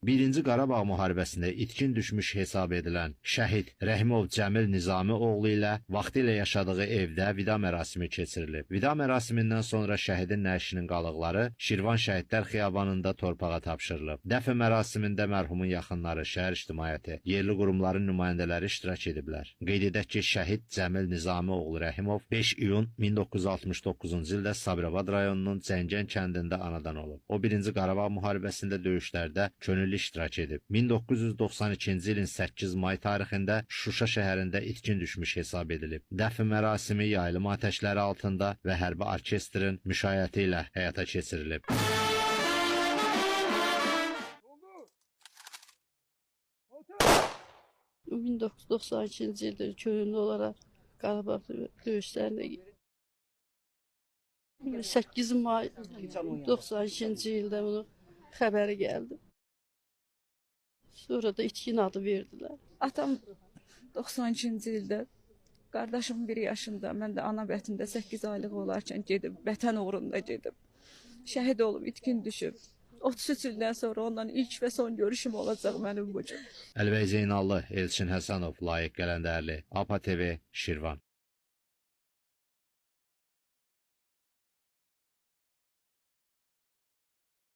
Birinci Qarabağ müharibəsində itkin düşmüş hesab edilən şəhid Rəhimov Cəmil Nizami oğlu ilə vaxtilə yaşadığı evdə vida mərasimi keçirilib. Vida mərasimindən sonra şəhidin nəşinin qalıqları Şirvan Şəhidlər Xiyabanında torpağa tapşırılıb. Dəfn mərasimində mərhumun yaxınları, şəhər ictimaiyyəti, yerli qurumların nümayəndələri iştirak ediblər. Qeyd edək ki, şəhid Cəmil Nizami oğlu Rəhimov 5 iyun 1969-cu ildə Sabirabad rayonunun Cəngən kəndində anadan olub. O, Birinci Qarabağ müharibəsində döyüşlərdə könüllü iştirak edib. 1992-ci ilin 8 may tarixində Şuşa şəhərində itkin düşmüş hesab edilib. Dəfn mərasimi yaylım atəşləri altında və hərbi orkestrin müşayiəti ilə həyata keçirilib. 1992-ci ildə könüllü olaraq Qarabağ döyüşlərində 8 may 92-ci ildə bunun xəbəri gəldi. Sonra da itkin adı verdilər. Atam 92-ci ildə, qardaşım 1 yaşında, mən də ana bətində 8 aylıq olarkən gedib, vətən uğrunda gedib. Şəhid olub, itkin düşüb. 33 ildən sonra ondan ilk və son görüşüm olacaq mənim bu gün. Əlbəy Zeynallı, Elçin Həsənov, Layiq Qələndərli, APA TV, Şirvan.